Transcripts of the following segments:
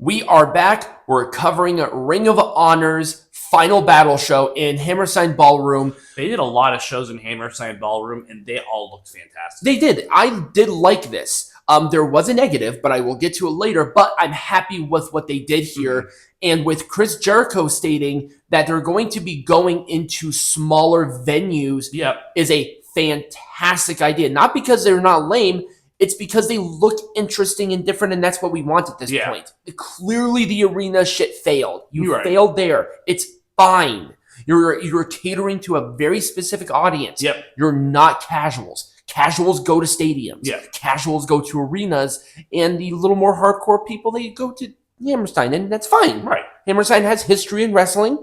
We are back. We're covering Ring of Honor's Final Battle show in Hammerstein Ballroom. They did a lot of shows in Hammerstein Ballroom, and they all looked fantastic. They did. I did like this. There was a negative, but I will get to it later. But I'm happy with what they did here. Mm-hmm. And with Chris Jericho stating that they're going to be going into smaller venues is a fantastic idea. Not because they're not lame. It's because they look interesting and different, and that's what we want at this point. Clearly, the arena shit failed. You failed there. It's fine. You're catering to a very specific audience. You're not casuals. Casuals go to stadiums. Casuals go to arenas, and the little more hardcore people, they go to Hammerstein, and that's fine. Hammerstein has history in wrestling,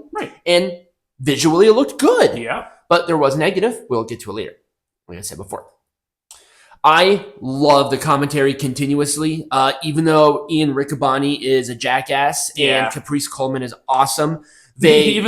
and visually it looked good. But there was negative. We'll get to it later, like I said before. I love the commentary continuously, even though Ian Riccaboni is a jackass and Caprice Coleman is awesome. They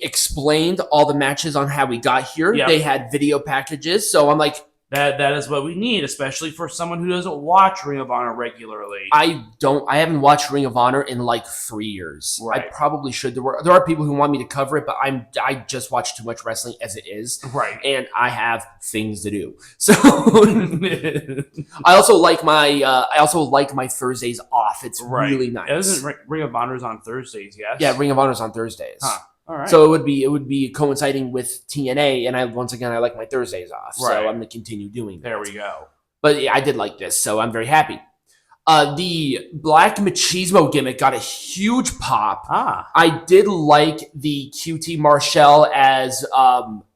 explained all the matches on how we got here. They had video packages, so I'm like, that is what we need, especially for someone who doesn't watch Ring of Honor regularly. I haven't watched Ring of Honor in like 3 years. I probably should. There are people who want me to cover it, but I just watch too much wrestling as it is. And I have things to do. So I also like my Thursdays off. It's really nice. Isn't Ring of Honor's on Thursdays? Yes. Yeah, Ring of Honor's on Thursdays. All right. So it would be coinciding with TNA, and I like my Thursdays off, so I'm going to continue doing that. There we go. But yeah, I did like this, so I'm very happy. The Black Machismo gimmick got a huge pop. I did like the QT Marshall as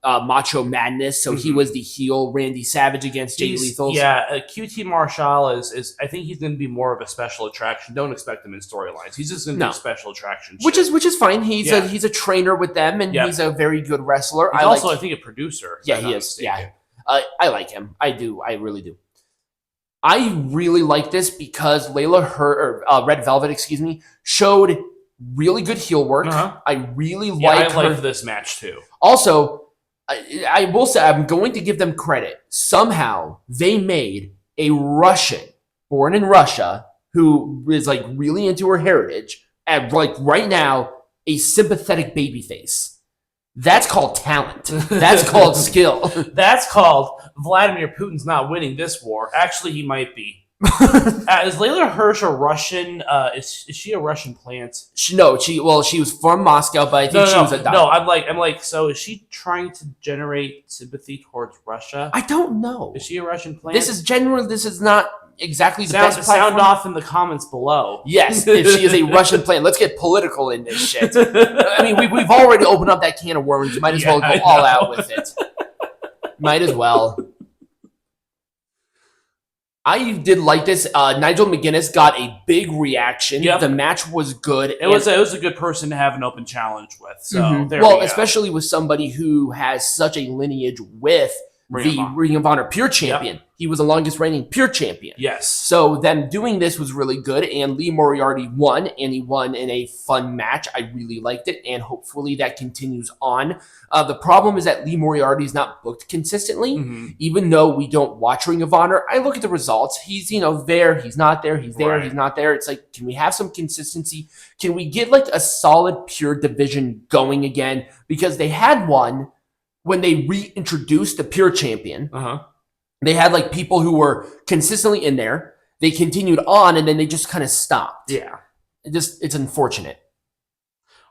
Macho Madness, so he was the heel Randy Savage against Jay Lethal. Yeah, QT Marshall is I think he's going to be more of a special attraction. Don't expect him in storylines. He's just going to be a special attraction. Which is fine. He's a trainer with them, and he's a very good wrestler. He's also, I think, a producer. Yeah, he is. Yeah, I like him. I do. I really do. I really like this because Red Velvet, showed really good heel work. I really like her. I liked this match too. Also, I will say I'm going to give them credit. Somehow they made a Russian born in Russia who is like really into her heritage and like right now a sympathetic babyface. That's called talent. That's called skill. That's called Vladimir Putin's not winning this war. Actually, he might be. Is Layla Hirsch a Russian? Is she a Russian plant? She was from Moscow, but I think she was a doctor. No, I'm like, so is she trying to generate sympathy towards Russia? I don't know. Is she a Russian plant? This is not exactly the best platform. Sound off in the comments below. Yes, if she is a Russian plant. Let's get political in this shit. I mean, we've already opened up that can of worms. You might as well go all out with it. Might as well. I did like this. Nigel McGuinness got a big reaction. The match was good. It was a good person to have an open challenge with. So there we go. Especially with somebody who has such a lineage with the Ring of Honor Pure Champion. He was the longest reigning Pure Champion. Yes. So them doing this was really good, and Lee Moriarty won, and he won in a fun match. I really liked it, and hopefully that continues on. The problem is that Lee Moriarty is not booked consistently, even though we don't watch Ring of Honor. I look at the results. He's, there, he's not there, he's there, he's not there. It's like, can we have some consistency? Can we get like a solid Pure division going again? Because they had one when they reintroduced the Pure Champion. They had like people who were consistently in there. They continued on, and then they just kind of stopped. Yeah. It's unfortunate.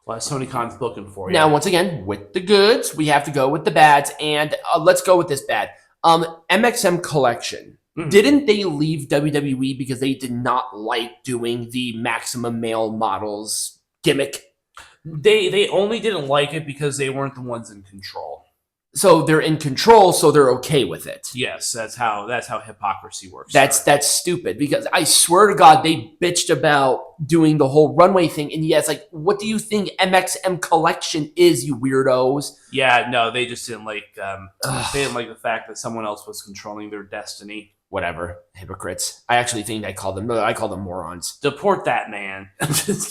Well, Tony Khan's looking for you. Now, once again, with the goods, we have to go with the bads, and let's go with this bad. MXM Collection. Didn't they leave WWE because they did not like doing the Maximum Male Models gimmick? They only didn't like it because they weren't the ones in control. So they're in control, so they're okay with it. Yes, that's how hypocrisy works. That's stupid, because I swear to God, they bitched about doing the whole runway thing, and it's like, what do you think MXM Collection is, you weirdos? Yeah, no, they just didn't like they didn't like the fact that someone else was controlling their destiny. Whatever, hypocrites. I actually think I call them morons. Deport that man.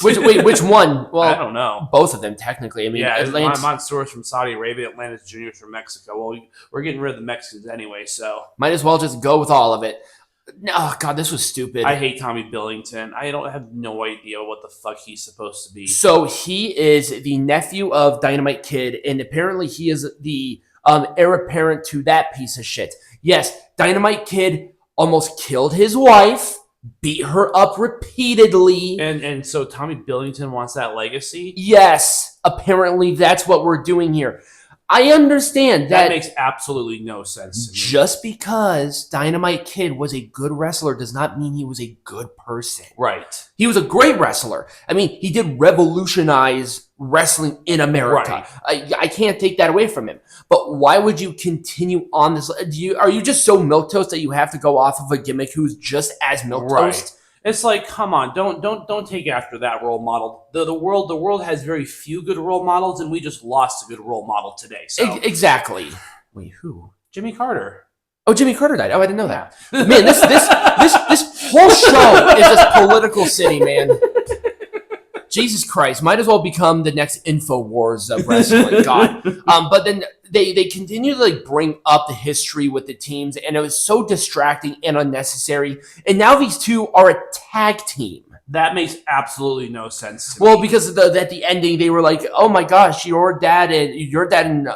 Which one? Well, I don't know. Both of them, technically. I mean, Mansoor is from Saudi Arabia, Atlantis Jr. is from Mexico. Well, we're getting rid of the Mexicans anyway, so might as well just go with all of it. Oh God, this was stupid. I hate Tommy Billington. I don't have no idea what the fuck he's supposed to be. So he is the nephew of Dynamite Kid, and apparently he is the heir apparent to that piece of shit. Yes, Dynamite Kid almost killed his wife, beat her up repeatedly. And so Tommy Billington wants that legacy? Yes, apparently that's what we're doing here. I understand that makes absolutely no sense to me. Just because Dynamite Kid was a good wrestler does not mean he was a good person. Right. He was a great wrestler. I mean, he did revolutionize wrestling in America. Right. I can't take that away from him. But why would you continue on this? Are you just so milquetoast that you have to go off of a gimmick who's just as milquetoast? Right. It's like, come on, don't take after that role model. The world has very few good role models, and we just lost a good role model today. So. Exactly. Wait, who? Jimmy Carter. Oh, Jimmy Carter died. Oh, I didn't know that. Man, this whole show is this political city, man. Jesus Christ, might as well become the next InfoWars of wrestling. God. But then they continue to like bring up the history with the teams, and it was so distracting and unnecessary. And now these two are a tag team. That makes absolutely no sense to me. Well, because at the ending, they were like, "Oh my gosh, your dad and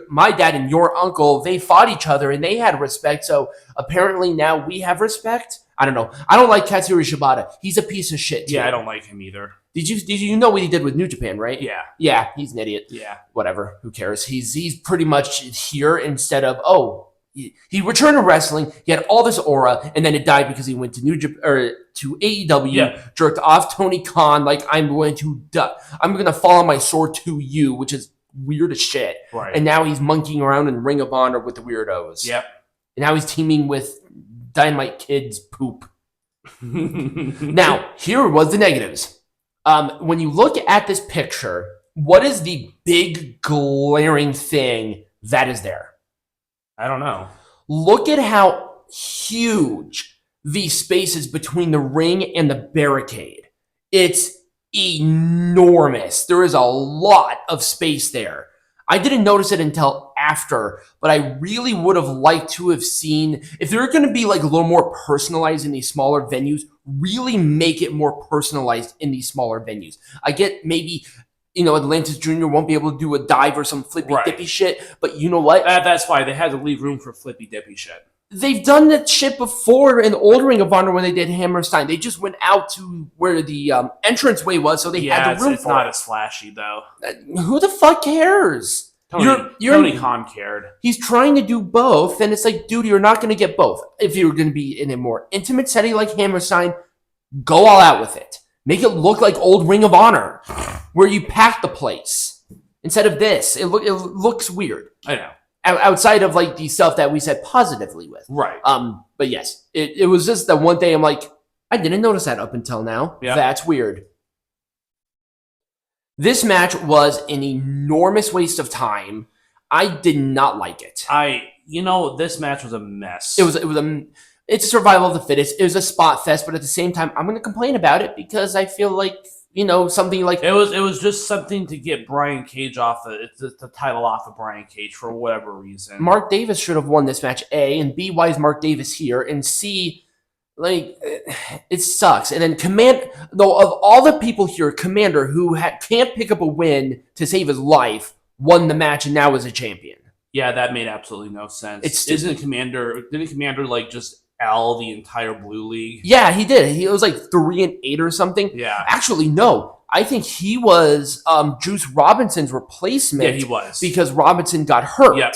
my dad and your uncle, they fought each other and they had respect. So apparently now we have respect." I don't know. I don't like Katsuyori Shibata. He's a piece of shit too. Yeah, I don't like him either. Did you know what he did with New Japan, right? Yeah. Yeah, he's an idiot. Yeah. Whatever. Who cares? He's pretty much here instead of he returned to wrestling. He had all this aura, and then it died because he went to to AEW, jerked off Tony Khan. Like, I'm going to follow my sword to you, which is weird as shit. Right. And now he's monkeying around in Ring of Honor with the weirdos. Yep. And now he's teaming with Dynamite Kid's poop. Now, here was the negatives. When you look at this picture, what is the big glaring thing that is there? I don't know. Look at how huge the space is between the ring and the barricade. It's enormous. There is a lot of space there. I didn't notice it until after, but I really would have liked to have seen, if they're going to be like a little more personalized in these smaller venues, really make it more personalized in these smaller venues. I get maybe, Atlantis Jr. won't be able to do a dive or some flippy dippy shit, but you know what? That's why they had to leave room for flippy dippy shit. They've done that shit before in the old Ring of Honor when they did Hammerstein. They just went out to where the entranceway was, so they had the room for it. It's not as flashy, though. Who the fuck cares? Tony Khan cared. He's trying to do both, and it's like, dude, you're not going to get both. If you're going to be in a more intimate setting like Hammerstein, go all out with it. Make it look like old Ring of Honor, where you pack the place. Instead of this, it looks weird. I know. Outside of like the stuff that we said positively with. Right. But yes, it was just the one thing I'm like, I didn't notice that up until now. Yeah. That's weird. This match was an enormous waste of time. I did not like it. This match was a mess. It's a survival of the fittest. It was a spot fest, but at the same time, I'm going to complain about it because I feel like, something like it was just something to get Brian Cage off the title off of Brian Cage for whatever reason. Mark Davis should have won this match, A, and B, why is Mark Davis here? And C, like, it sucks. And then of all the people here, Commander, who can't pick up a win to save his life, won the match and now is a champion. Yeah, that made absolutely no sense. Didn't Commander like just L the entire Blue League? Yeah, he did. He was like 3-8 or something. Yeah. Actually, no. I think he was Juice Robinson's replacement. Yeah, he was. Because Robinson got hurt. Yep.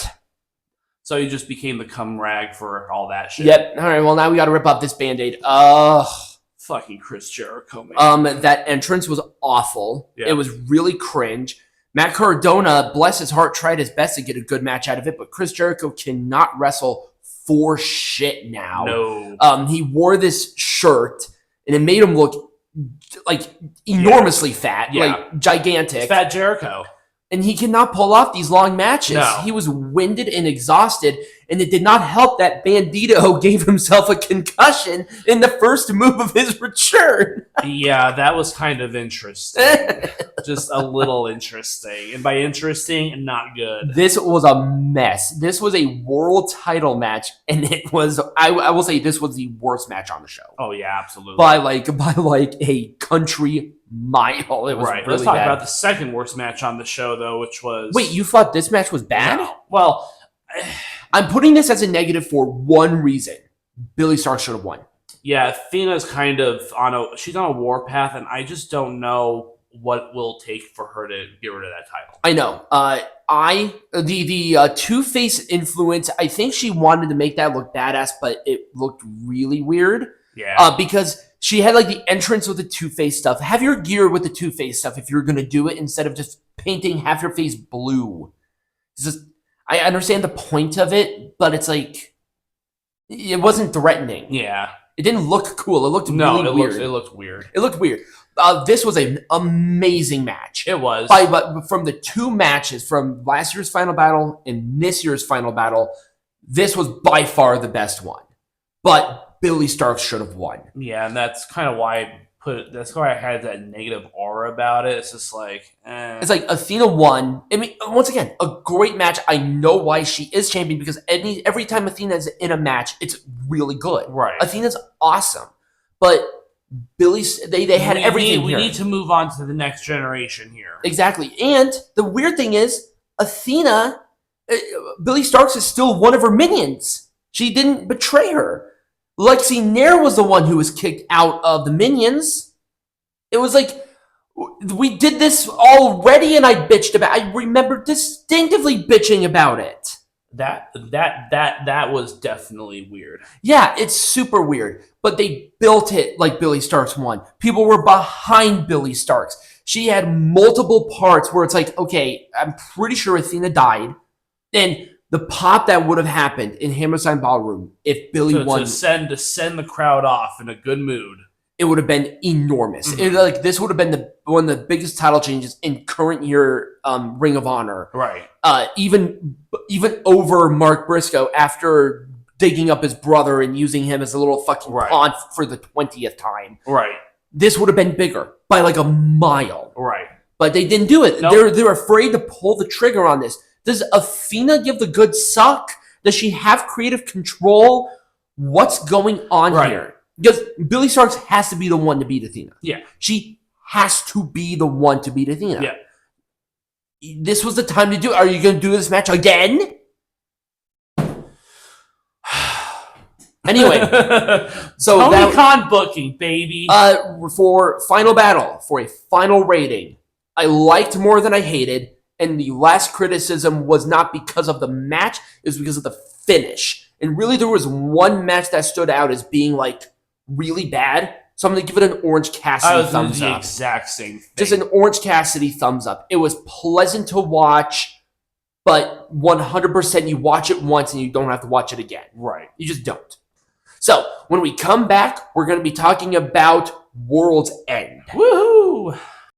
So he just became the cum rag for all that shit. Yep. All right, well, now we got to rip off this Band-Aid. Fucking Chris Jericho, man. That entrance was awful. Yeah. It was really cringe. Matt Cardona, bless his heart, tried his best to get a good match out of it, but Chris Jericho cannot wrestle for shit now. No. He wore this shirt, and it made him look like enormously fat, like gigantic. It's Fat Jericho. And he cannot pull off these long matches. No. He was winded and exhausted, And it did not help that Bandito gave himself a concussion in the first move of his return. Yeah, that was kind of interesting. Just a little interesting. And by interesting, not good. This was a mess. This was a world title match, and it was, I will say, this was the worst match on the show. Oh, yeah, absolutely. By like a country mile. It was right. really Let's talk bad. about the second worst match on the show, though, which was... Wait, you thought this match was bad? No. Well... I'm putting this as a negative for one reason. Billie Starkz should have won. Yeah, Athena's kind of she's on a warpath, and I just don't know what will take for her to get rid of that title. I know. The Two-Face influence, I think she wanted to make that look badass, but it looked really weird. Yeah. Because she had like the entrance with the Two-Face stuff. Have your gear with the Two-Face stuff if you're going to do it instead of just painting half your face blue. It's just, I understand the point of it, but it's like, it wasn't threatening. Yeah. It didn't look cool. It looked really weird. It looked weird. It looked weird. This was an amazing match. It was. But from the two matches, from last year's Final Battle and this year's Final Battle, this was by far the best one. But Billie Starkz should have won. Yeah, and that's kind of why that's why I had that negative aura about it. It's just like, It's like Athena won. I mean, once again, a great match. I know why she is champion because every time Athena is in a match, it's really good. Right. Athena's awesome, but Billie, they had everything. We need to move on to the next generation here. Exactly, and the weird thing is, Athena, Billie Starkz is still one of her minions. She didn't betray her. Lexi Nair was the one who was kicked out of the Minions. It was like, we did this already and I bitched about it. I remember distinctively bitching about it. That was definitely weird. Yeah, it's super weird. But they built it like Billie Starkz won. People were behind Billie Starkz. She had multiple parts where it's like, okay, I'm pretty sure Athena died. And the pop that would have happened in Hammerstein Ballroom if Billie won, to send the crowd off in a good mood, it would have been enormous. Mm-hmm. This would have been one of the biggest title changes in current year Ring of Honor. Right. Even over Mark Briscoe after digging up his brother and using him as a little fucking pawn for the 20th time. Right. This would have been bigger by like a mile. Right. But they didn't do it. Nope. They're afraid to pull the trigger on this. Does Athena give the good suck? Does she have creative control? What's going on here? Because Billie Starkz has to be the one to beat Athena. Yeah. She has to be the one to beat Athena. Yeah. This was the time to do it. Are you going to do this match again? Anyway. So Tony Khan booking, baby. For Final Battle, for a final rating, I liked more than I hated. And the last criticism was not because of the match, it was because of the finish. And really, there was one match that stood out as being like really bad. So I'm going to give it an Orange Cassidy thumbs up. The exact same thing. Just an Orange Cassidy thumbs up. It was pleasant to watch, but 100% you watch it once and you don't have to watch it again. Right. You just don't. So when we come back, we're going to be talking about World's End. Woohoo!